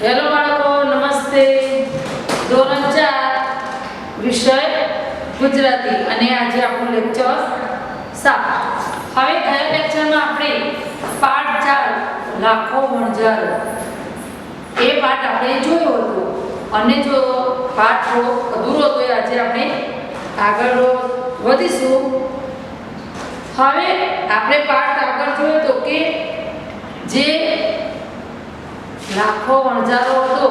Hello બાળકો, નમસ્તે. ધોરણ 4 વિષય ગુજરાતી અને આજે આપણો લેક્ચર 7. હવે ગયા લેક્ચરમાં આપણે પાઠ 4 લાખો વણઝારો એ પાઠ આપણે જોયો હતો અને જો પાઠ અધૂરો હતો આજે આપણે આગળ વધીશું. હવે આપણે પાઠ આગળ જોયો તો કે જે લાખો વણઝારો હતો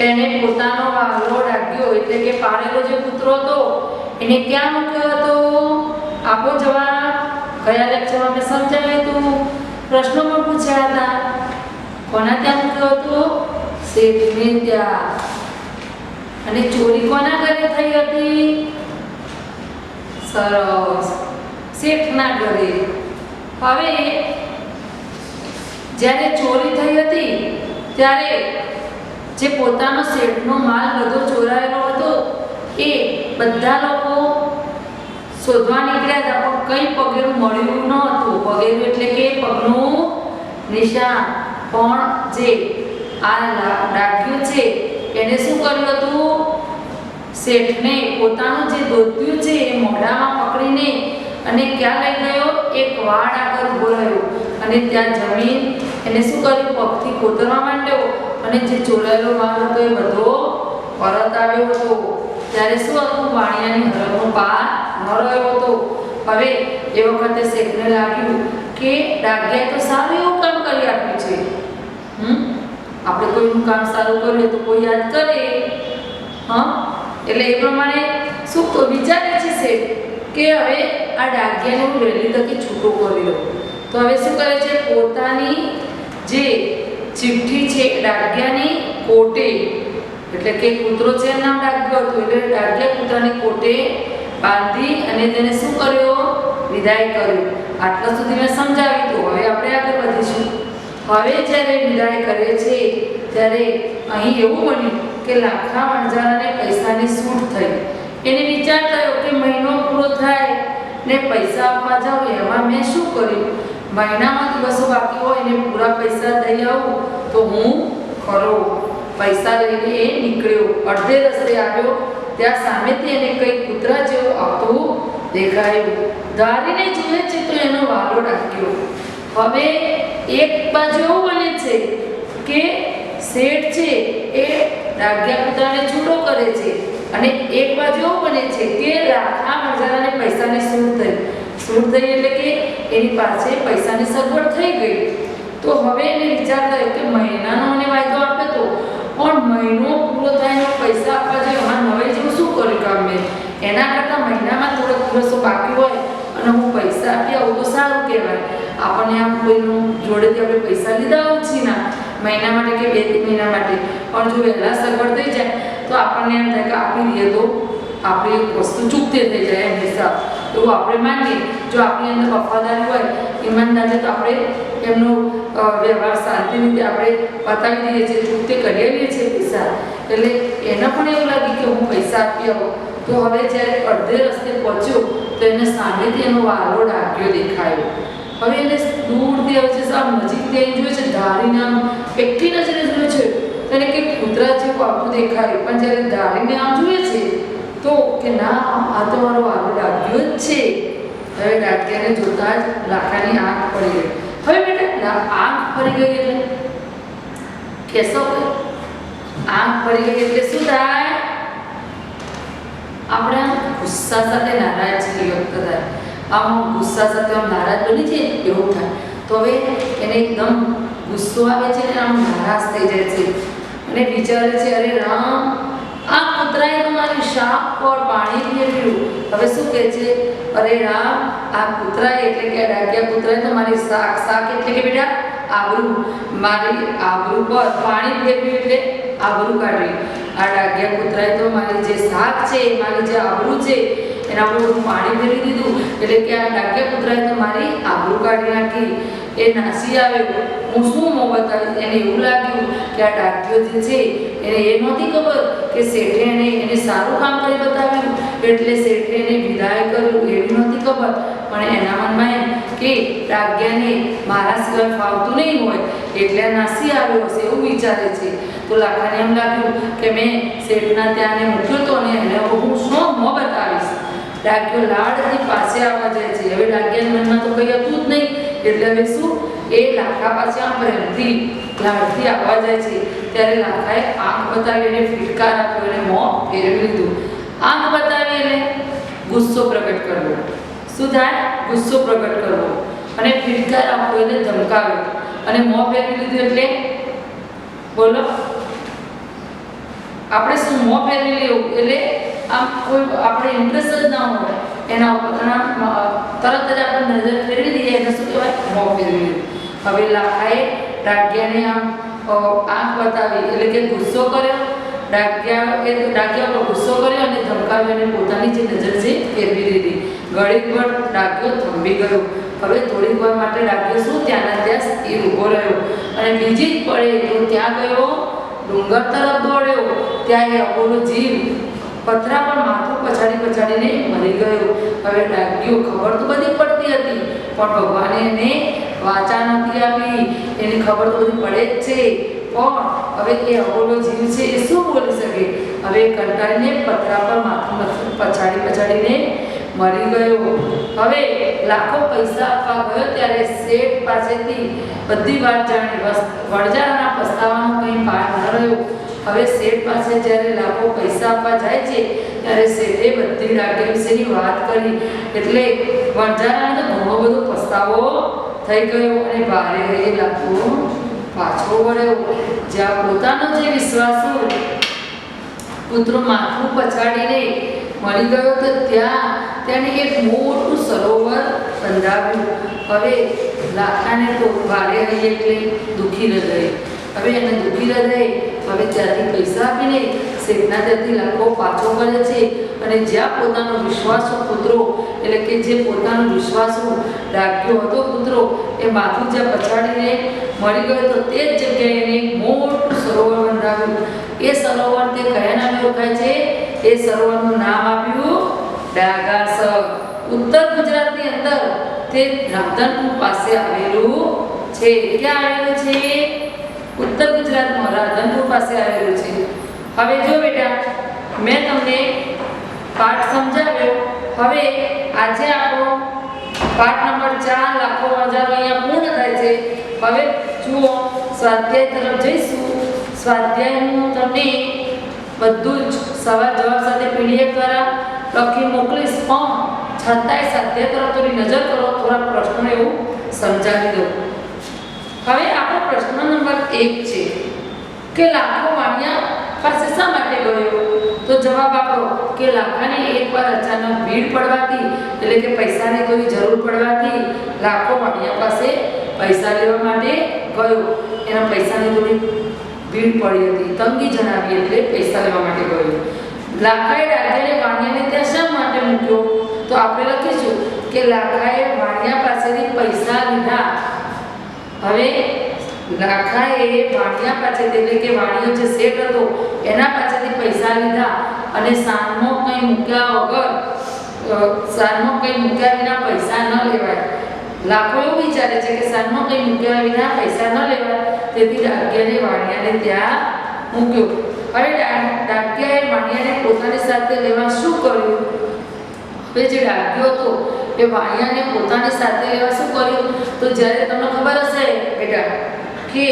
એને પોતાનો વાલો ડાગ્યો એટલે કે પાળેલો જે કૂતરો હતો એને ક્યાં મૂક્યો હતો? આપો જવાબ. કયા લેક્ચરમાં મેં સમજાવ્યું હતું, પ્રશ્નો પણ પૂછ્યા હતા. કોના ત્યાં મૂક્યો હતો? શેઠને ત્યાં. અને ચોરી કોના ઘરે થઈ હતી? સરસ, શેઠના ઘરે. હવે જ્યારે ચોરી થઈ હતી ત્યારે જે પોતાનો શેઠનો માલ બધો ચોરાયેલો હતો એ બધા લોકો શોધવા નીકળ્યા હતા, પણ કંઈ પગેરું મળ્યું ન હતું. પગેરું એટલે કે પગનું નિશાન. પણ જે આ ડાગ્યું છે એને શું કર્યું હતું? શેઠને પોતાનું જે ધોતિયું છે એ મોઢામાં પકડીને અને ક્યાં લઈ ગયો? એક વાડ આગળ ઉભો રહ્યો અને ત્યાં જમીન એને શું કર્યું? પગથી કોતરવા માંડ્યો અને જે ચોરાયેલો માલ હતો એ બધો પરત આવ્યો હતો. ત્યારે શું હતું? વાણિયાની હરખનો પાર ન રહ્યો હતો. હવે એ વખતે શેઠને લાગ્યું કે ડાગ્યાએ તો સારું એવું કામ કરી આપ્યું છે. આપણે કોઈનું કામ સારું કરીએ તો કોઈ યાદ કરે. એટલે એ પ્રમાણે શું વિચારે છે શેઠ કે હવે આ ડાગ્યાને હું વહેલી તકે છૂટો કરી દઉં. તો હવે શું કરે છે? પોતાની જે ચિઠ્ઠી છે ડાગ્યાની કોટે, એટલે કે કૂતરો છે એનું નામ ડાગ્યો હતો, એટલે ડાગ્યા કૂતરાની કોટે બાંધી અને તેને શું કર્યો? વિદાય કર્યો. આટલા સુધી મેં સમજાવી તો હવે આપણે આગળ વધીશું. હવે જ્યારે વિદાય કરે છે ત્યારે અહીં એવું બન્યું કે લાખા વણઝારાને પૈસાની છૂટ થઈ. એને વિચાર થયો કે મહિનો પૂરો થાય ને પૈસા આપવા જાઉં, એમાં મેં શું કર્યું? મહિનામાં દિવસો બાકી હોય એને પૂરા પૈસા દઈ આવું તો હું ખરો. પૈસા લઈને એ નીકળ્યો. અડધે રસ્તે આવ્યો ત્યાં સામેથી એને કંઈક કૂતરા જેવું આવતું દેખાયું. ધારીને જુએ છે તો એનો વાલો ડાગ્યો. હવે એક બાજુ એવું બને છે કે શેઠ છે એ ડાગ્યા કૂતરાને છૂટો કરે છે અને એક બાજુ એવું બને છે કે લાખા વણઝારાને પૈસાની છૂટ થઈ. છૂટ થઈ એટલે કે એની પાસે પૈસાની સગવડ થઈ ગઈ. તો હવે એને વિચાર થયો કે મહિનાનો મને વાયદો આપે તો પણ મહિનો પૂરો થાય પૈસા આપવા જોઈએ. અમારે નવે જેવું શું કર્યું કામ મેં? એના કરતાં મહિનામાં થોડાક દિવસો બાકી હોય અને હું પૈસા આપી આવું તો સારું કહેવાય. આપણને આમ કોઈનું જોડેથી આપણે પૈસા લીધા ઓછી ના મહિના માટે કે 2 મહિના માટે, પણ જો વહેલા સગવડ થઈ જાય તો આપણને એમ થાય કે આપી દઈએ તો આપણી વસ્તુ ચૂકતી થઈ જાય એમ હિસાબ. એવું આપણે માનીએ. જો આપણી અંદર વફાદારી હોય, ઈમાનદારી, તો આપણે એમનો વ્યવહાર શાંતિ રીતે આપણે બતાવી દઈએ છીએ, ચૂકતે કરી આવીએ છીએ પૈસા. એટલે એને પણ એવું લાગ્યું કે હું પૈસા આપી આવું. તો હવે જ્યારે અડધે રસ્તે પહોંચ્યો તો એને સામેથી એનો વાલો ડાગ્યો દેખાયો. હવે એને દૂરથી આવે છે, સાવ નજીકથી અહીં જોઈએ છે, ધારીને આમ એકલી નજરે જોઈએ છે તો એને કંઈક કૂતરા જેવું આવતું દેખાય. પણ જ્યારે ધારીને આમ જોઈએ છે તો કે ના, આ તો મારો વાલો ડાગ્યો જ છે. હવે ડાગ્યાને જોતા જ લાખાની આંખ પડી ગઈ. હવે બેટા આંખ ફરી ગઈ એટલે કેસો આંખ ફરી ગઈ એટલે શું થાય? આપણે ગુસ્સા સાથે નારાજગી વ્યક્ત થાય. આમ ગુસ્સા સાથે આમ નારાજ બની છે એવું થાય. તો હવે એને એકદમ ગુસ્સો આવે છે ને આમ નારાજ થઈ જાય છે અને વિચારે છે, અરે રામ, આ કૂતરાએ તો મારી શાક પર પાણી ફેરવ્યું. હવે શું કહે છે? અરે રામ, આ કૂતરાએ એટલે કે ડાગ્યા કૂતરાએ તો મારી શાક એટલે કે બેટા આબરૂ, મારી આબરૂ પર પાણી ફેરવ્યું એટલે આબરૂ કાઢવી. આ ડાગ્યા કૂતરાએ તો મારી જે શાક છે, મારી જે આબરૂ છે એના પર બધું પાણી ફેરવી દીધું. એટલે કે આ ડાગ્યા કૂતરાએ તો મારી આબરૂ કાઢી નાખી. એ નાસી આવ્યો. હું શું મોં બતાવીશ? એને એવું લાગ્યું કે આ ડાગ્યો જે છે એને એ નહોતી ખબર કે શેઠે એને સારું કામ કરી બતાવ્યું એટલે શેઠે એને વિદાય કર્યું એવી નહોતી ખબર. પણ એના મનમાં એમ કે ડાગ્યાને મારા સિવાય ફાવતું નહીં હોય એટલે નાસી આવ્યો હશે એવું વિચારે છે. તો લાખાને એમ લાગ્યું કે મેં શેઠના ત્યાંને મૂક્યો તો ને એને હું શું મોં બતાવીશ. ડાગ્યો લાડથી પાસે આવવા જાય છે. હવે ડાગ્યાના મનમાં તો કંઈ હતું જ નહીં એટલે હવે શું એ લાખા પાસે આમ પ્રેમથી લાડથી આવવા જાય છે. ત્યારે લાખાએ આંખ બતાવી એને ફિટકાર આપ્યો અને મોં ફેરવી લીધું. આંખ બતાવી એને ગુસ્સો પ્રગટ કરવો. શું થાય? ગુસ્સો પ્રગટ કરવો. અને ફિટકાર આપવો એને ધમકાવ્યો અને મોં ફેરવી લીધું એટલે બોલો આપણે શું મોં ફેરવી લેવું એટલે આમ કોઈ આપણે ઇન્ટરેસ્ટ જ ના હોય એના ઉપર તરત જ આપણે નજર ફેરવી દઈએ એને શું કહેવાય? મોં ફેરવી લીધું. હવે લાખાએ ડાગ્યાને આમ આંખ બતાવી એટલે કે ગુસ્સો કર્યો. ડાગ્યા પર ગુસ્સો કર્યો અને ધમકાવ્યો અને પોતાની જે નજર છે ફેરવી દીધી. ઘડીક પર ડાગ્યો થંભી ગયો. હવે થોડીક વાર માટે ડાગ્યો શું ત્યાંના ત્યાં સ્થિર ઊભો રહ્યો અને બીજી જ પડે તો ત્યાં ગયો ડુંગર તરફ દોડ્યો. ત્યાં એ અબોલો જીવ પથરા પર માથું પછાડીને મરી ગયો. હવે ડાગ્યો ખબર તો બધી પડતી હતી પણ ભગવાને એને વાચા નથી આપી. એની ખબર તો બધી પડે જ છે પણ હવે એ અબોલો જીવ છે એ શું બોલી શકે? હવે કંટાળીને પથરા પર માથું પછાડીને મરી ગયો. હવે લાખો પૈસા આપવા ગયો ત્યારે શેઠ પાસેથી બધી વાત જાણી. વણજારાના પસ્તાવાનો કંઈ પાર ન રહ્યો. હવે શેઠ પાસે જ્યારે લાખો પૈસા આપવા જાય છે ત્યારે શેઠે બધી ડાગ્યા વિશેની વાત કરી એટલે વણજારાને તો ઘણો બધો પસ્તાવો થઈ ગયો અને ભારે એ લાખો પાછો વળ્યો. જ્યાં પોતાનો જે વિશ્વાસુ પુત્રો માથું પછાડીને મળી ગયો તો ત્યાં તેને એક મોટું સરોવર બંધાવ્યું. હવે લાખાને તો ભારે રહી એટલે દુઃખી હૃદય. હવે એને દુઃખી હૃદય હવે ત્યાંથી પૈસા આપીને શેઠના ત્યાંથી લાખો પાછો કરે છે અને જ્યાં પોતાનો વિશ્વાસુ પુત્રો એટલે કે જે પોતાનો વિશ્વાસુ ડાગ્યો હતો પુત્રો એ માથું જ્યાં પછાડીને મળી ગયો તો તે જ જગ્યાએ એને મોટું સરોવર બંધાવ્યું. એ સરોવર તે કયા નામે ઓળખાય છે? એ સરોવરનું નામ આપ્યું ડાગાસર. ઉત્તર ગુજરાતની અંદર તે રાધનપુર પાસે આવેલું છે. ક્યાં આવેલું છે? ઉત્તર ગુજરાતમાં રાધનપુર પાસે આવેલું છે. હવે જો બેટા મેં તમને પાઠ સમજાવ્યો. હવે આજે આપણો પાઠ નંબર 4 લાખો હજારો અહીંયા પૂર્ણ થાય છે. હવે જુઓ સ્વાધ્યાય તરફ જઈશું. સ્વાધ્યાયનું તમને બધું જ સવાલ જવાબ સાથે PDF દ્વારા લખી મોકલીશ પણ છતાંય સ્વાધ્યાય તરફ થોડી નજર કરો. થોડા પ્રશ્નો એવું સમજાવી દઉં. હવે આપણો પ્રશ્ન નંબર 1 છે કે લાખો વાણિયા પાસે શા માટે ગયો? તો જવાબ આપો કે લાખાને એકવાર અચાનક ભીડ પડવાથી એટલે કે પૈસાની કોઈ જરૂર પડવાથી લાખો વાણિયા પાસે પૈસા લેવા માટે ગયો. એના પૈસાની થોડી ભીડ પડી હતી, તંગી જણાવી એટલે પૈસા લેવા માટે ગયો. લાખાએ ડાગ્યાને વાણિયાને ત્યાં શા માટે મૂક્યો? તો આપણે લખીશું કે લાખાએ વાણિયા પાસેથી પૈસા લીધા. હવે લાખાએ વાણિયા પાસેથી એટલે કે વાણિયો જે શેઠ હતો એના પાસેથી પૈસા લીધા અને સાનમાં કંઈ મૂક્યા વિના પૈસા ન લેવાય. લાખો એવું વિચારે છે કે સાનમાં કંઈ મૂક્યા વિના પૈસા ન લેવાય. તેથી ડાગ્યાને વાણિયાને ત્યાં મૂક્યો. હવે ડાગ્યાએ વાણિયાને પોતાની સાથે લેવા શું કર્યું? હવે જે ડાગ્યો હતો એ વાણિયાને પોતાની સાથે લેવા શું કર્યું? તો જ્યારે તમને ખબર હશે બેટા કે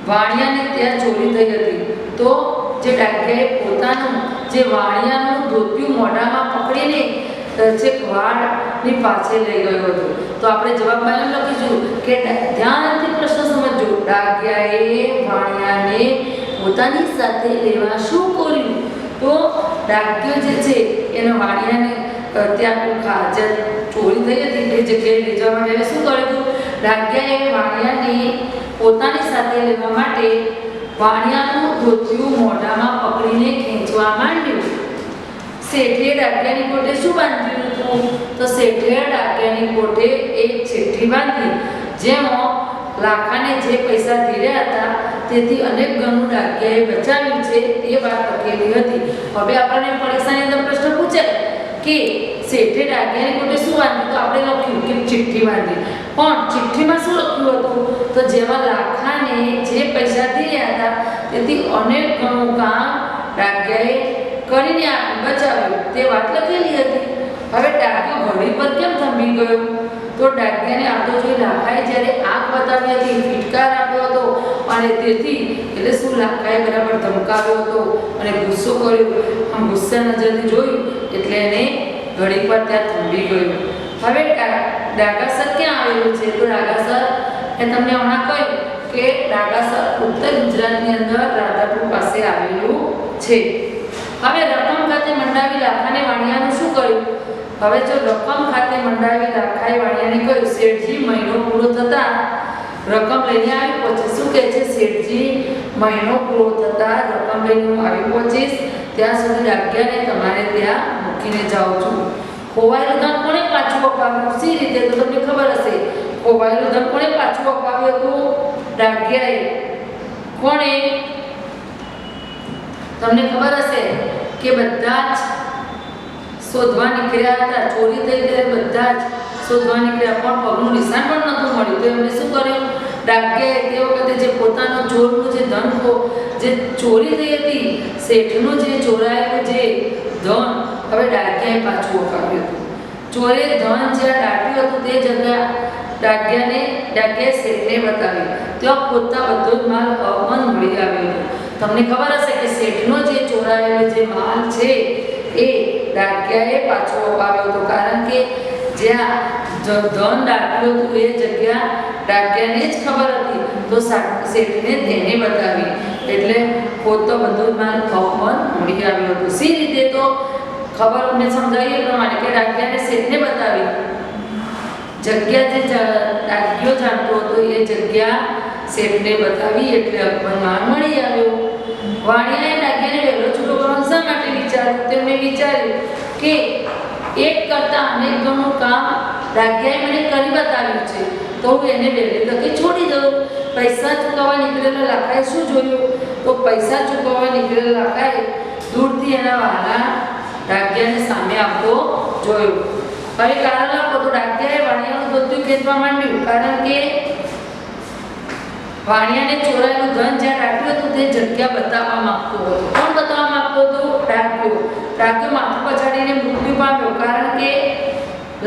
વાણિયાને ત્યાં ચોરી થઈ હતી તો જે ડાગ્યાએ પોતાનું જે વાણિયાનું ધોતિયું મોઢામાં પકડીને જે વાળની પાછળ લઈ ગયો હતો. તો આપણે જવાબમાં એમ લખીશું કે ધ્યાનથી પ્રશ્ન સમજજો. ડાગ્યાએ વાણિયાને પોતાની સાથે લેવા શું કર્યું? તો ડાગ્યો જે છે એને વાણિયાને ત્યાં હાજર ચોરી થઈ હતી એ જગ્યાએ લઈ જવા માટે શું કર્યું? ડાગ્યાએ વાણિયાને પોતાની સાથે લેવા માટે વાણિયાનું ધોતિયું મોઢામાં પકડીને ખેંચવા માંડ્યું. શેઠે ડાગ્યાની કોઠે શું બાંધ્યું હતું? તો શેઠે ડાગ્યાની કોઠે એક ચિઠ્ઠી બાંધી જેમાં લાખાને જે પૈસા ધીર્યા હતા તેથી અનેક ગણું ડાગ્યાએ બચાવ્યું છે તે વાત લખેલી હતી. હવે આપણને પરીક્ષાની અંદર પ્રશ્ન પૂછાય કે શેઠે ડાગ્યાની કોટે શું વાંધ્યું? તો આપણે લખ્યું કે ચિઠ્ઠી વાંધી. પણ ચિઠ્ઠીમાં શું લખ્યું હતું? તો જેમાં લાખાને જે પૈસા દીધા હતા તેથી અનેક ગણું કામ ડાગ્યાએ કરીને આપી બચાવ્યું તે વાત લખેલી હતી. હવે ડાગ્યો ઘડી પર કેમ થંભી ગયો? તો ડાગ્યાને આ તો જોઈ લાખાએ જ્યારે આંખ બતાવી હતી, ફિટકાર આપ્યો હતો અને તેથી એટલે શું લાખાએ બરાબર ધમકાવ્યો હતો અને ગુસ્સો કર્યો. આમ ગુસ્સા નજરથી જોયું એટલે એને ઘડી પર ત્યાં થંભી ગયું. હવે ડાગાસર ક્યાં આવેલું છે? તો ડાગાસર એ તમને હમણાં કહ્યું કે ડાગાસર ઉત્તર ગુજરાતની અંદર રાધાપુર પાસે આવેલું છે. હવે રકમ ખાતે મંડાવી લાખાને વાણિયાનું શું કર્યું? હવે જો રકમ ખાતે મંડાવી લાખાએ વાણિયાને કહ્યું, શેઠજી મહિનો પૂરો થતાં રકમ લઈને આવી પહોંચે. શું કહે છે? શેઠજી મહિનો પૂરો થતાં રકમ લઈને હું આવી પહોંચીશ, ત્યાં સુધી ડાગ્યાને તમારે ત્યાં મૂકીને જાઉં છું. ખોવાયેલું ધન કોણે પાછું અપાવ્યું? સી રીતે? તો તમને ખબર હશે. ખોવાયેલું ધન કોણે પાછું અપાવ્યું હતું? ડાગ્યાએ. કોણે? તમને ખબર હશે કે બધા જ શોધવા નીકળ્યા હતા. ચોરી થઈ ત્યારે બધા જ શોધવા નીકળ્યા પણ પગનું નિશાન પણ નહોતું મળ્યું. તો એમણે શું કર્યું? ડાગ્યાએ તે વખતે જે પોતાનો ચોરનું જે ધન જે ચોરી થઈ હતી, શેઠનું જે ચોરાયેલું જે ધન હવે ડાગ્યાએ પાછું અપાવ્યું હતું. ચોરે ધન જ્યાં દાટ્યું હતું તે જગ્યા ડાગ્યાએ શેઠને બતાવી. ત્યાં ખોદતા બધો જ માલ અવમન મળી આવ્યો હતો. તમને ખબર હશે કે શેઠનો જે ચોરાયેલો જે માલ છે એ ડાગ્યાએ પાછો અપાવ્યો હતો, કારણ કે જ્યાં ધન દાટ્યું હતું એ જગ્યા ડાગ્યાને જ ખબર હતી. તો શેઠને તેને બતાવી એટલે ખોદતો બધો જ માલ અવમન મળી આવ્યો હતો. સી રીતે? તો ખબર મેં સમજાવી એ પ્રમાણે કે ડાગ્યાને શેઠને બતાવી જગ્યા જે ડાગ્યો જાણતો હતો એ જગ્યા શેઠને બતાવી એટલે અકબરમાં મળી આવ્યો. વાણિયાએ ડાગ્યાને વહેલો છૂટો કરવાનું શા માટે વિચાર્યું? તેમણે વિચાર્યું કે એક કરતાં અનેક ગણું કામ ડાગ્યાએ મને કરી બતાવ્યું છે, તો હું એને વહેલી તકે છોડી દઉં. પૈસા ચૂકવવા નીકળેલા લાખાએ શું જોયું? તો પૈસા ચૂકવવા નીકળેલા લાખાએ દૂરથી એના વાલા ડાગ્યાને સામે આવતો જોયો. હવે કારણ લખો તો ડાગ્યાએ વાણિયાનું બધું ખેંચવા માંડ્યું, કારણ કે વાણિયાને ચોરાયેલું ધન જ્યાં રાખ્યું હતું તે જગ્યા બતાવવા માંગતો હતો. કોણ બતાવવા માંગતો હતો? ડાગ્યો. ડાગ્યો માથું પછાડીને મૃત્યુ પામ્યો, કારણ કે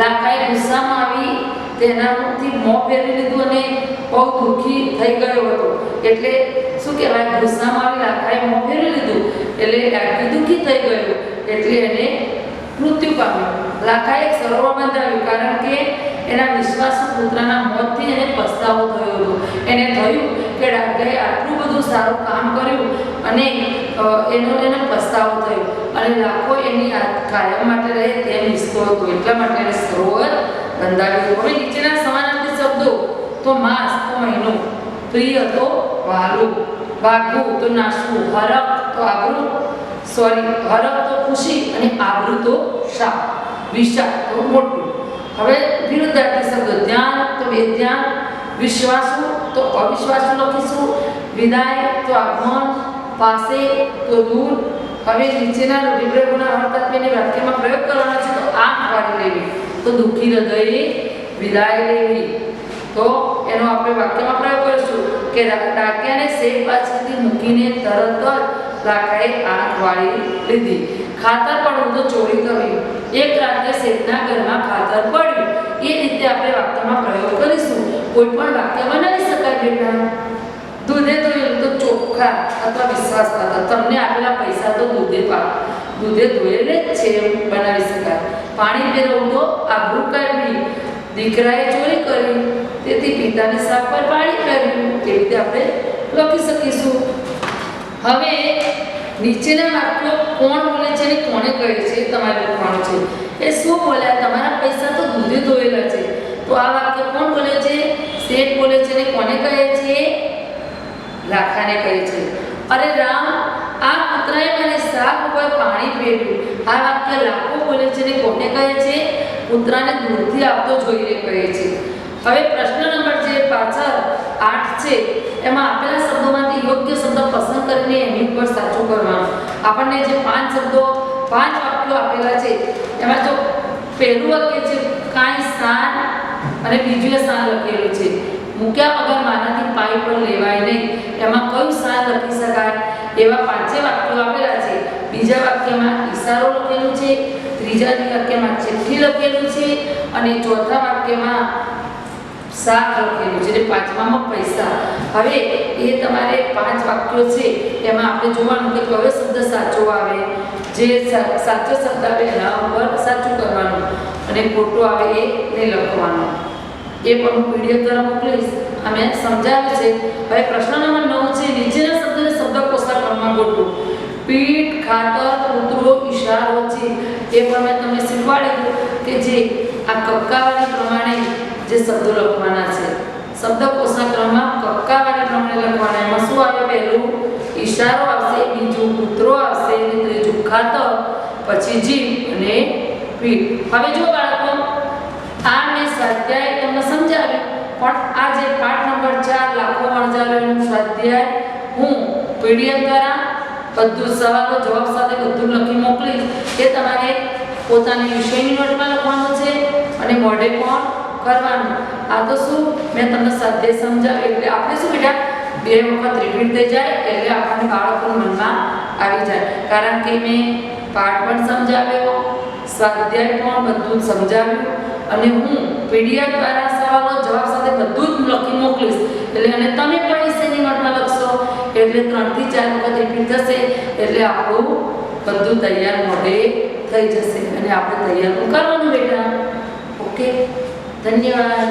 લાખાએ ગુસ્સામાં આવી તેનાથી મોં ફેરવી લીધું અને બહુ દુઃખી થઈ ગયો હતો. એટલે શું કહેવાય? ગુસ્સામાં આવી લાખાએ મોં ફેરવી લીધું એટલે ડાગ્યો દુઃખી થઈ ગયો એટલે એને મૃત્યુ પામ્યો. લાખાએ એક સરોવર બંધાવ્યું, કારણ કે એના વિશ્વાસુ પુત્રના મોતથી એને પસ્તાવો થયો હતો. એને થયું કે ડાગ્યાએ આટલું બધું સારું કામ કર્યું અને એને પસ્તાવો થયો અને લાખો એની કાયમ માટે રહે તેમ ઈચ્છતો હતો. એટલા માટે એને સરોવર બંધાવ્યું. હવે નીચેના સમાનાર્થી શબ્દો તો માસ તો મહિનો, પ્રિય તો વહાલું, ભાગવું તો નાશવું, હરખ તો આબરૂ હરખ તો ખુશી અને આબરૂ તો શાપ, વિશાળ તો મોટું. હવે વિરુદ્ધાર્થી શબ્દો ધ્યાન તો બેધ્યાન, વિશ્વાસુ તો અવિશ્વાસુ લખીશું, વિદાય તો આગમન, પાસે તો દૂર. હવે નીચેના રૂઢિપ્રયોગોના અર્થ આપીને વાક્યમાં પ્રયોગ કરવાના છે. તો આંખ વાળી લેવી તો દુઃખી હૃદયે વિદાય લેવી. તો એનો આપણે વાક્યમાં પ્રયોગ કરીશું કે ડાગ્યાને શેઠ પાસેથી મૂકીને તરત જ લાખાએ આંખ વાળી લીધી. ખાતર પડવું તો ચોરી કરવી. એક રાત્રે શેઠના ઘરમાં ખાતર પડ્યું. એ રીતે આપણે વાક્યમાં પ્રયોગ કરીશું. કોઈ પણ વાક્ય બનાવી શકાય બેટા. દૂધે ધોયેલું તો ચોખ્ખા અથવા વિશ્વાસપાત્ર. તમને આપેલા પૈસા તો દૂધે ધોયેલે જ છે એમ બનાવી શકાય. પાણી ફેરવવું તો આબરૂ કાઢવી. દીકરાએ ચોરી કરી તેથી પિતાની શાક પર પાણી ફેરવ્યું. એ રીતે આપણે લખી શકીશું. હવે નીચેના વાક્યો કોણ બોલે છે અને કોણે કહે છે તમારે લખવાનું છે. એ શું બોલ્યા? તમારા પૈસા તો દૂધે ધોયેલા છે. તો આ વાક્ય કોણ બોલે છે? શેઠ બોલે છે. અને કોને કહે છે? લાખાને કહે છે. અરે રામ, આ પુત્રએ મને શાક ઉપર પાણી ફેરવ્યું. આ વાક્ય લાખો બોલે છે. અને કોને કહે છે? પુત્રને દૂરથી આવતો જોઈને કહે છે. હવે પ્રશ્ન નંબર જે પાછળ 8 છે એમાં આપેલા શબ્દોમાંથી યોગ્ય શબ્દ પસંદ કરીને એની ઉપર સાચું કરવાનું. આપણને જે 5 વાક્યો વાક્યો આપેલા છે એમાં જો પહેલું વાક્ય છે કાંઈ સ્થાન અને બીજું સ્થાન લખેલું છે મૂક્યા વગર માનાથી પાઈ પણ લેવાય નહીં, એમાં કયું સ્થાન લખી શકાય? એવા 5 વાક્યો આપેલા છે. બીજા વાક્યમાં ઈશારો લખેલું છે, ત્રીજા વાક્યમાં ચિઠ્ઠી લખેલું છે અને ચોથા વાક્યમાં શાક લખેલું છે એટલે પાંચમામાં પૈસા. હવે એ તમારે 5 વાક્યો છે એમાં આપણે જોવાનું કે કયો શબ્દ સાચો આવે, જે સાચો શબ્દ આવે એના ઉપર સાચું કરવાનું અને ખોટો આવે એ નહીં લખવાનું. એ પણ હું વિડીયો દ્વારા મોકલીશ. અમે સમજાવ્યું છે. હવે પ્રશ્ન નંબર 9 છે નીચેના શબ્દોને શબ્દકોશના ક્રમમાં ગોઠવો. પીઠ, ખાતર, કૂતરો, ઈશારો છે એ પણ મેં તમને શીખવાડ્યું કે જે આ કક્કાવાળી પ્રમાણે જે શબ્દો લખવાના છે. શબ્દકોશના ક્રમમાં કક્કાવાળી પ્રમાણે લખવાના. એમાં શું આવે? પહેલું ઈશારો આવશે, બીજું કૂતરો આવશે, ત્રીજું ખાતર, પછી જીભ અને પીઠ. હવે જો બાળકો આ મેં સ્વાધ્યાય તમને સમજાવ્યું, પણ આ જે પાઠ નંબર 4 લાખો વણજાવેલું સ્વાધ્યાય હું PDF દ્વારા બધું સવાલો જવાબ સાથે બધું લખી મોકલીશ. એ તમારે પોતાની વિષયની નોટમાં લખવાનું છે અને મોઢે પણ કરવાનું. આ તો શું મેં તમને સ્વાધ્યાય સમજાવ્યું એટલે આપણે શું બેટા 2 વખત રિપીટ થઈ જાય એટલે આપણને બાળકોના મનમાં આવી જાય. કારણ કે મેં પાઠ પણ સમજાવ્યો, સ્વાધ્યાય પણ બધું સમજાવ્યું અને હું PDF દ્વારા સવાલો જવાબ સાથે બધું જ લખી મોકલીશ. એટલે અને તમે પણ વિષયની નોટમાં લખશો એટલે 3 થી 4 વખત રિપીટ થશે એટલે આપણું બધું તૈયાર મોઢે થઈ જશે અને આપણે તૈયાર કરવાનું બેટા. ઓકે, ધન્યવાદ.